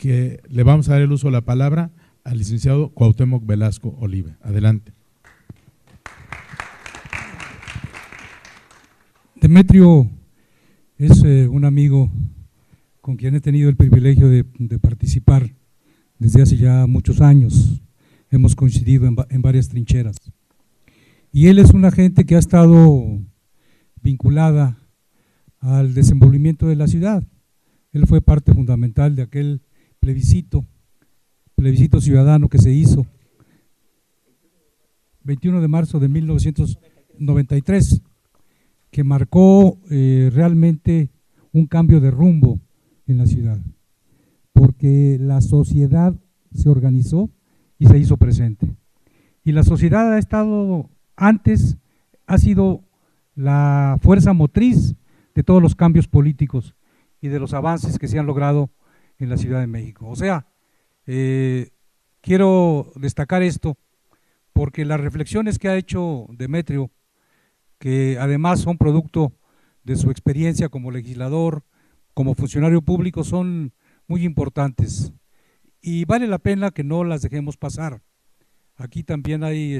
que le vamos a dar el uso de la palabra al licenciado Cuauhtémoc Velasco Olive. Adelante. Demetrio es un amigo con quien he tenido el privilegio de participar desde hace ya muchos años. Hemos coincidido en varias trincheras. Y él es una gente que ha estado vinculada al desenvolvimiento de la ciudad. Él fue parte fundamental de aquel plebiscito ciudadano que se hizo 21 de marzo de 1993, que marcó realmente un cambio de rumbo en la ciudad, porque la sociedad se organizó y se hizo presente. Y la sociedad ha sido la fuerza motriz de todos los cambios políticos y de los avances que se han logrado en la Ciudad de México. O sea, quiero destacar esto porque las reflexiones que ha hecho Demetrio, que además son producto de su experiencia como legislador, como funcionario público, son muy importantes y vale la pena que no las dejemos pasar. Aquí también hay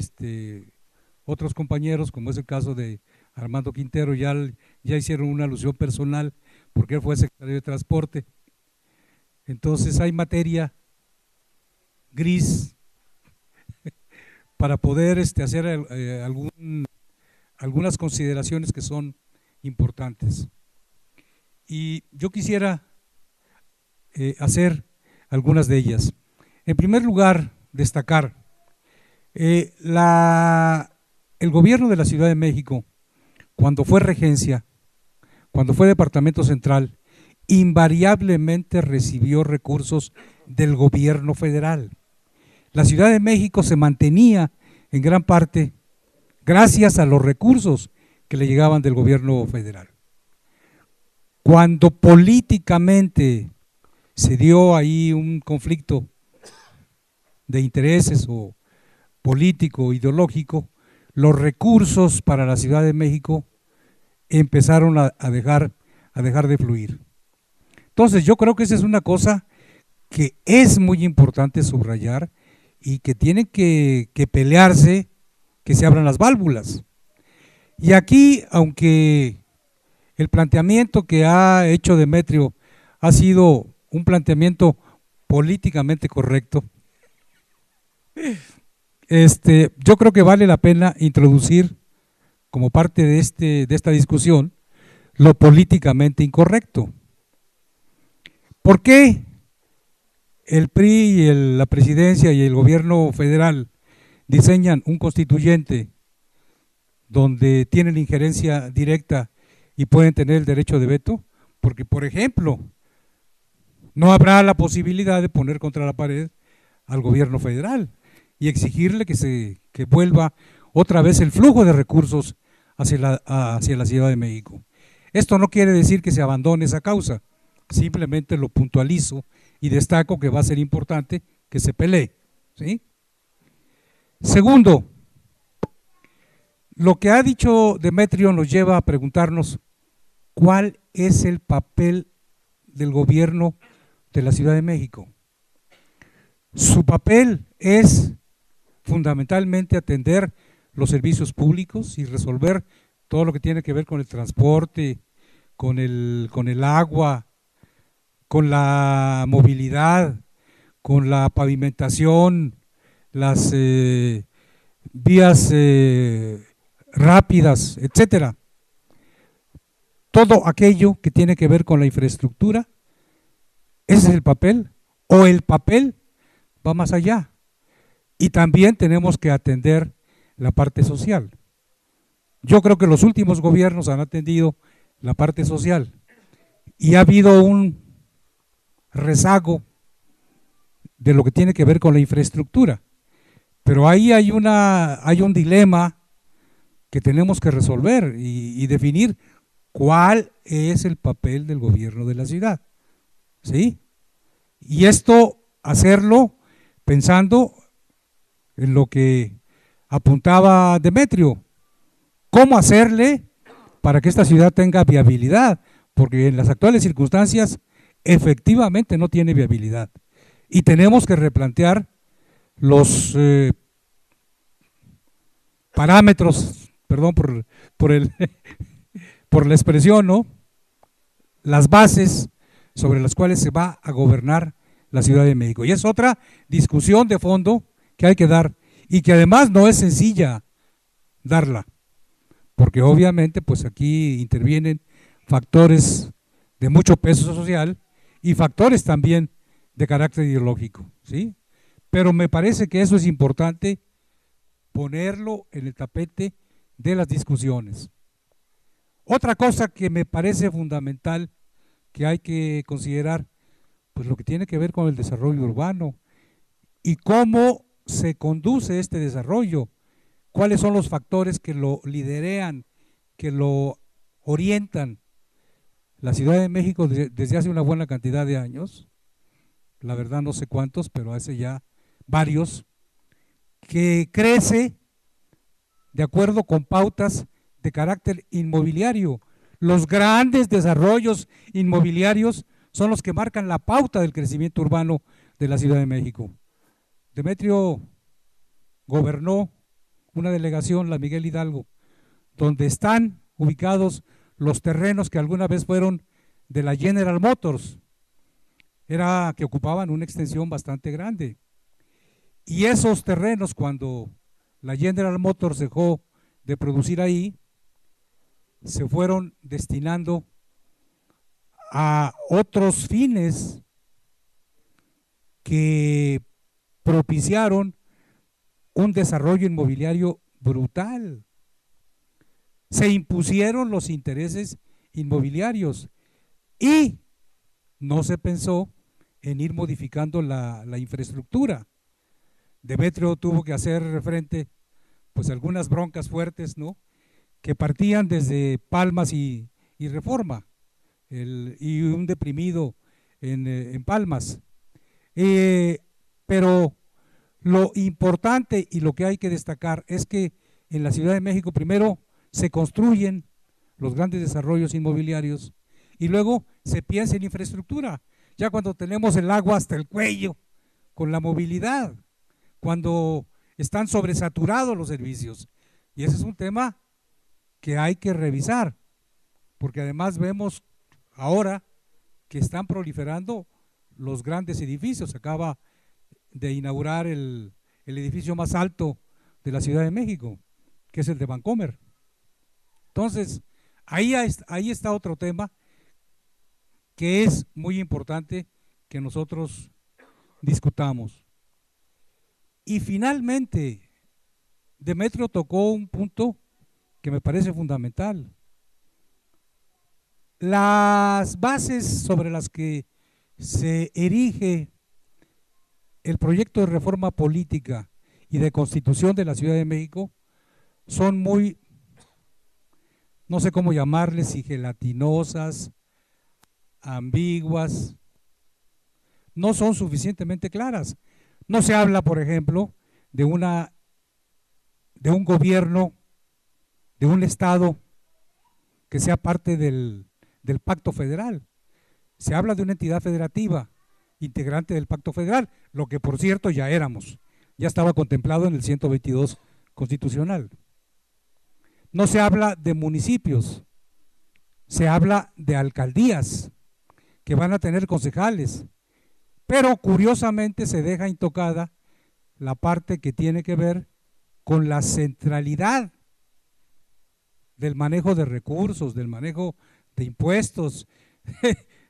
otros compañeros, como es el caso de Armando Quintero, ya hicieron una alusión personal porque él fue secretario de Transporte. Entonces hay materia gris para poder hacer algunas consideraciones que son importantes. Y yo quisiera hacer algunas de ellas. En primer lugar, destacar el gobierno de la Ciudad de México, cuando fue regencia, cuando fue departamento central, invariablemente recibió recursos del gobierno federal. La Ciudad de México se mantenía en gran parte gracias a los recursos que le llegaban del gobierno federal. Cuando políticamente se dio ahí un conflicto de intereses o político, ideológico, los recursos para la Ciudad de México empezaron a dejar de fluir. Entonces yo creo que esa es una cosa que es muy importante subrayar y que tiene que pelearse, que se abran las válvulas. Y aquí, aunque el planteamiento que ha hecho Demetrio ha sido un planteamiento políticamente correcto, yo creo que vale la pena introducir como parte de esta discusión lo políticamente incorrecto. ¿Por qué el PRI y la presidencia y el gobierno federal diseñan un constituyente donde tienen injerencia directa y pueden tener el derecho de veto? Porque, por ejemplo, no habrá la posibilidad de poner contra la pared al gobierno federal y exigirle que vuelva otra vez el flujo de recursos hacia la Ciudad de México. Esto no quiere decir que se abandone esa causa, simplemente lo puntualizo y destaco que va a ser importante que se pelee, ¿sí? Segundo, lo que ha dicho Demetrio nos lleva a preguntarnos cuál es el papel del gobierno de la Ciudad de México. Su papel es fundamentalmente atender los servicios públicos y resolver todo lo que tiene que ver con el transporte, con el agua, con la movilidad, con la pavimentación, las vías rápidas, etcétera. Todo aquello que tiene que ver con la infraestructura, ese es el papel, o el papel va más allá. Y también tenemos que atender la parte social. Yo creo que los últimos gobiernos han atendido la parte social y ha habido un rezago de lo que tiene que ver con la infraestructura. Pero ahí hay un dilema que tenemos que resolver y definir cuál es el papel del gobierno de la ciudad, ¿sí? Y esto hacerlo pensando en lo que apuntaba Demetrio, cómo hacerle para que esta ciudad tenga viabilidad, porque en las actuales circunstancias efectivamente no tiene viabilidad. y tenemos que replantear los parámetros, perdón por el por la expresión, ¿no? Las bases sobre las cuales se va a gobernar la Ciudad de México. Y es otra discusión de fondo que hay que dar y que además no es sencilla darla, porque obviamente pues aquí intervienen factores de mucho peso social y factores también de carácter ideológico, ¿sí? Pero me parece que eso es importante ponerlo en el tapete de las discusiones. Otra cosa que me parece fundamental que hay que considerar, pues lo que tiene que ver con el desarrollo urbano y cómo se conduce este desarrollo, cuáles son los factores que lo liderean, que lo orientan. La Ciudad de México desde hace una buena cantidad de años, la verdad no sé cuántos, pero hace ya varios, que crece de acuerdo con pautas de carácter inmobiliario. Los grandes desarrollos inmobiliarios son los que marcan la pauta del crecimiento urbano de la Ciudad de México. Demetrio gobernó una delegación, la Miguel Hidalgo, donde están ubicados los terrenos que alguna vez fueron de la General Motors, que ocupaban una extensión bastante grande. Y esos terrenos, cuando la General Motors dejó de producir ahí, se fueron destinando a otros fines que propiciaron un desarrollo inmobiliario brutal. Se impusieron los intereses inmobiliarios y no se pensó en ir modificando la infraestructura. Demetrio tuvo que hacer frente pues a algunas broncas fuertes, ¿no?, que partían desde Palmas y Reforma, y un deprimido en Palmas. Pero lo importante y lo que hay que destacar es que en la Ciudad de México primero se construyen los grandes desarrollos inmobiliarios y luego se piensa en infraestructura, ya cuando tenemos el agua hasta el cuello con la movilidad, cuando están sobresaturados los servicios. Y ese es un tema que hay que revisar, porque además vemos ahora que están proliferando los grandes edificios. Acaba de inaugurar el edificio más alto de la Ciudad de México, que es el de Vancomer. Entonces, ahí está otro tema que es muy importante que nosotros discutamos. Y finalmente, Demetrio tocó un punto que me parece fundamental. Las bases sobre las que se erige el proyecto de reforma política y de constitución de la Ciudad de México son muy, no sé cómo llamarles, si gelatinosas, ambiguas, no son suficientemente claras. No se habla, por ejemplo, de un gobierno, de un Estado que sea parte del Pacto Federal. Se habla de una entidad federativa, integrante del Pacto Federal, lo que por cierto ya éramos, ya estaba contemplado en el 122 constitucional. No se habla de municipios, se habla de alcaldías que van a tener concejales, pero curiosamente se deja intocada la parte que tiene que ver con la centralidad del manejo de recursos, del manejo de impuestos,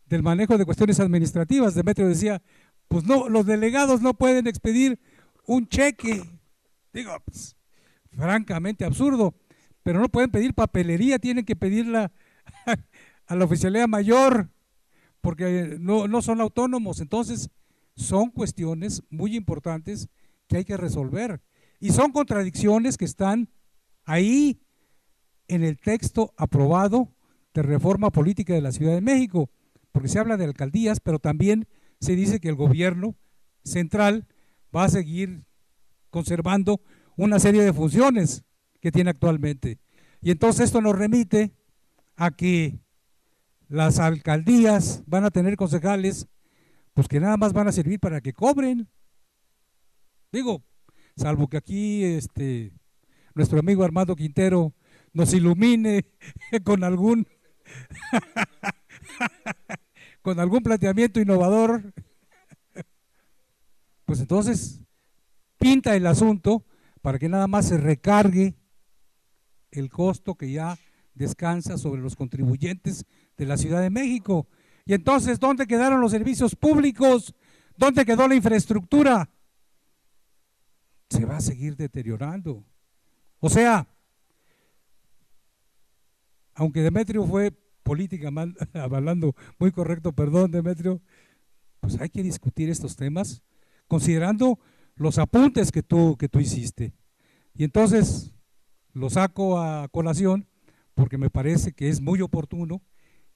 del manejo de cuestiones administrativas. Demetrio decía, pues no, los delegados no pueden expedir un cheque, digo, pues, francamente absurdo, pero no pueden pedir papelería, tienen que pedirla a la oficialía mayor, porque no son autónomos. Entonces son cuestiones muy importantes que hay que resolver y son contradicciones que están ahí en el texto aprobado de reforma política de la Ciudad de México, porque se habla de alcaldías, pero también se dice que el gobierno central va a seguir conservando una serie de funciones que tiene actualmente. Y entonces esto nos remite a que las alcaldías van a tener concejales pues que nada más van a servir para que cobren. Digo, salvo que aquí nuestro amigo Armando Quintero nos ilumine con algún con algún planteamiento innovador, pues entonces pinta el asunto para que nada más se recargue el costo que ya descansa sobre los contribuyentes de la Ciudad de México. Y entonces, ¿dónde quedaron los servicios públicos? ¿Dónde quedó la infraestructura? Se va a seguir deteriorando. O sea, aunque Demetrio fue políticamente hablando muy correcto, perdón Demetrio, pues hay que discutir estos temas considerando los apuntes que tú hiciste. Y entonces lo saco a colación porque me parece que es muy oportuno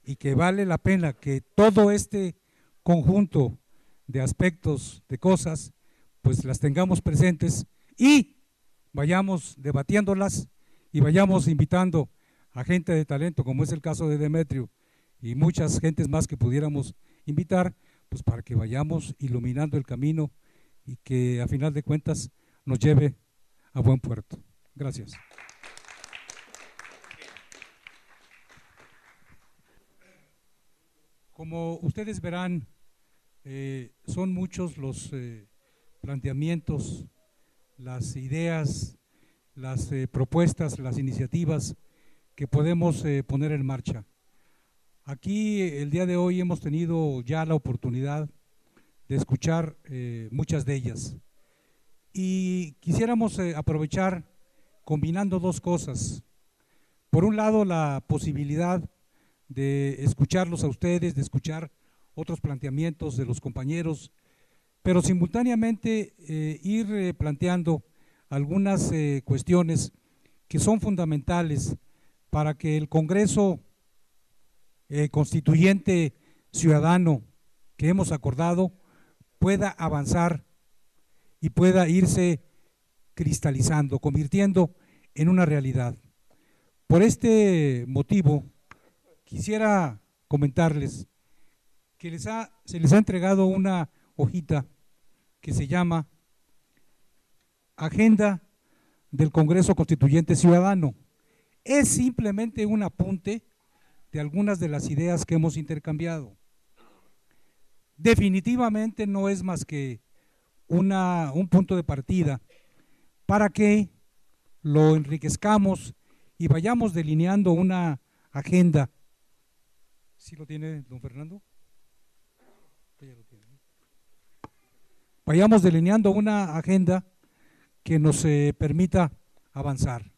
y que vale la pena que todo este conjunto de aspectos, de cosas, pues las tengamos presentes y vayamos debatiéndolas y vayamos invitando a gente de talento, como es el caso de Demetrio y muchas gentes más que pudiéramos invitar, pues para que vayamos iluminando el camino y que a final de cuentas nos lleve a buen puerto. Gracias. Como ustedes verán, son muchos los planteamientos, las ideas, las propuestas, las iniciativas que podemos poner en marcha. Aquí el día de hoy hemos tenido ya la oportunidad de escuchar muchas de ellas y quisiéramos aprovechar combinando dos cosas. Por un lado, la posibilidad de escucharlos a ustedes, de escuchar otros planteamientos de los compañeros, pero simultáneamente ir planteando algunas cuestiones que son fundamentales para que el Congreso Constituyente Ciudadano que hemos acordado pueda avanzar y pueda irse cristalizando, convirtiendo en una realidad. Por este motivo, quisiera comentarles que se les ha entregado una hojita que se llama Agenda del Congreso Constituyente Ciudadano. Es simplemente un apunte de algunas de las ideas que hemos intercambiado. Definitivamente no es más que un punto de partida para que lo enriquezcamos y vayamos delineando una agenda. ¿Sí lo tiene don Fernando? Vayamos delineando una agenda que nos permita avanzar.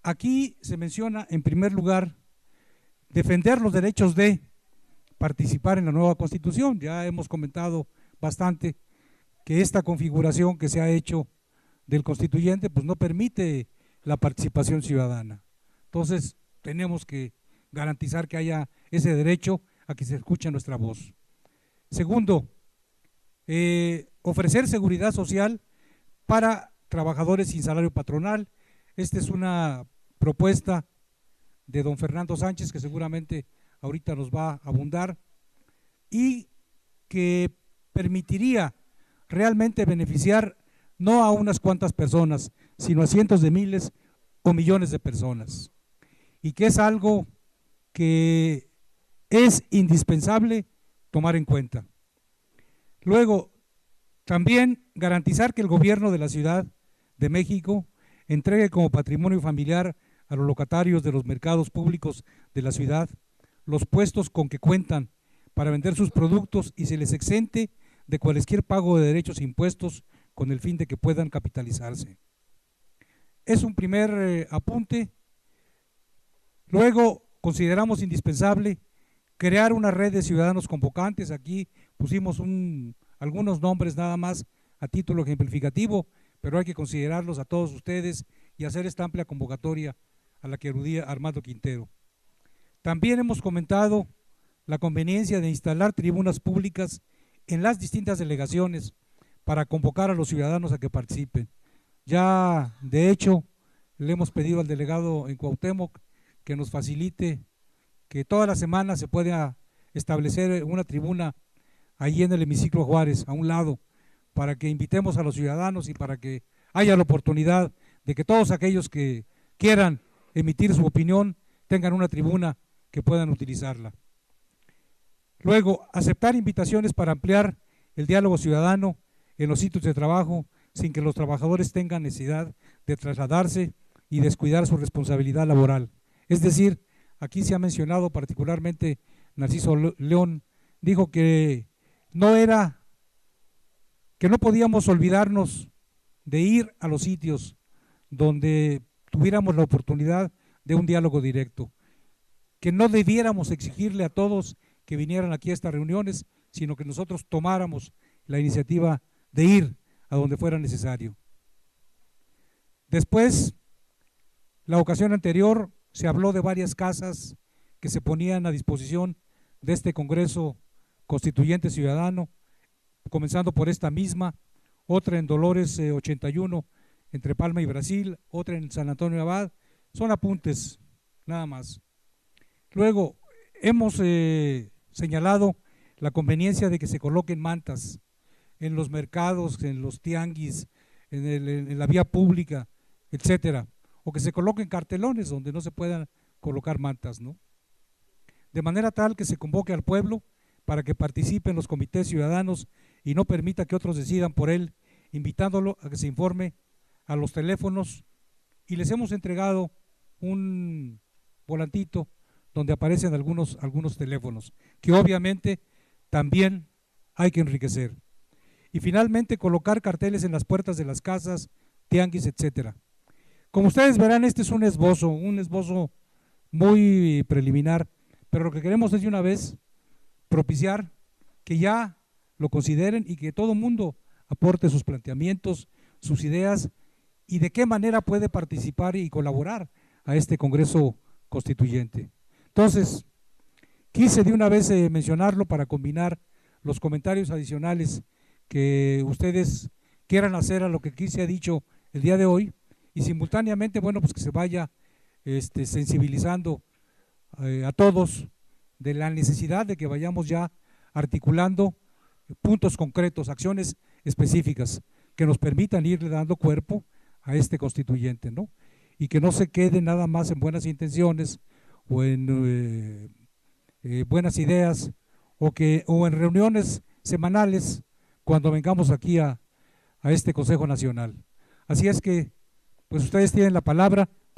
Aquí se menciona en primer lugar defender los derechos de participar en la nueva Constitución. Ya hemos comentado bastante que esta configuración que se ha hecho del constituyente pues no permite la participación ciudadana. Entonces tenemos que garantizar que haya ese derecho a que se escuche nuestra voz. Segundo, ofrecer seguridad social para trabajadores sin salario patronal. Esta es una propuesta de don Fernando Sánchez que seguramente ahorita nos va a abundar y que permitiría realmente beneficiar no a unas cuantas personas, sino a cientos de miles o millones de personas, y que es algo que es indispensable tomar en cuenta. Luego, también garantizar que el gobierno de la Ciudad de México entregue como patrimonio familiar a los locatarios de los mercados públicos de la ciudad los puestos con que cuentan para vender sus productos y se les exente de cualquier pago de derechos e impuestos con el fin de que puedan capitalizarse. Es un primer apunte. Luego, consideramos indispensable crear una red de ciudadanos convocantes. Aquí pusimos algunos nombres nada más a título ejemplificativo, pero hay que considerarlos a todos ustedes y hacer esta amplia convocatoria a la que aludía Armando Quintero. También hemos comentado la conveniencia de instalar tribunas públicas en las distintas delegaciones para convocar a los ciudadanos a que participen. Ya, de hecho, le hemos pedido al delegado en Cuauhtémoc que nos facilite que toda la semana se pueda establecer una tribuna ahí en el hemiciclo Juárez, a un lado, para que invitemos a los ciudadanos y para que haya la oportunidad de que todos aquellos que quieran emitir su opinión tengan una tribuna que puedan utilizarla. Luego, aceptar invitaciones para ampliar el diálogo ciudadano en los sitios de trabajo sin que los trabajadores tengan necesidad de trasladarse y descuidar su responsabilidad laboral. Es decir, aquí se ha mencionado particularmente Narciso León, dijo que no podíamos olvidarnos de ir a los sitios donde tuviéramos la oportunidad de un diálogo directo, que no debiéramos exigirle a todos que vinieran aquí a estas reuniones, sino que nosotros tomáramos la iniciativa de ir a donde fuera necesario. Después, la ocasión anterior, se habló de varias casas que se ponían a disposición de este Congreso Constituyente Ciudadano, comenzando por esta misma, otra en Dolores 81, entre Palma y Brasil, otra en San Antonio Abad. Son apuntes, nada más. Luego, hemos señalado la conveniencia de que se coloquen mantas en los mercados, en los tianguis, en la vía pública, etcétera, o que se coloquen cartelones donde no se puedan colocar mantas, ¿no? De manera tal que se convoque al pueblo para que participe en los comités ciudadanos y no permita que otros decidan por él, invitándolo a que se informe a los teléfonos, y les hemos entregado un volantito donde aparecen algunos teléfonos, que obviamente también hay que enriquecer. Y finalmente, colocar carteles en las puertas de las casas, tianguis, etcétera. Como ustedes verán, este es un esbozo muy preliminar, pero lo que queremos es de una vez propiciar que ya lo consideren y que todo el mundo aporte sus planteamientos, sus ideas y de qué manera puede participar y colaborar a este Congreso Constituyente. Entonces, quise de una vez mencionarlo para combinar los comentarios adicionales que ustedes quieran hacer a lo que aquí se ha dicho el día de hoy, y simultáneamente, bueno, pues que se vaya sensibilizando a todos de la necesidad de que vayamos ya articulando puntos concretos, acciones específicas que nos permitan irle dando cuerpo a este constituyente, ¿no? Y que no se quede nada más en buenas intenciones o en buenas ideas o en reuniones semanales cuando vengamos aquí a este Consejo Nacional. Así es que, pues ustedes tienen la palabra.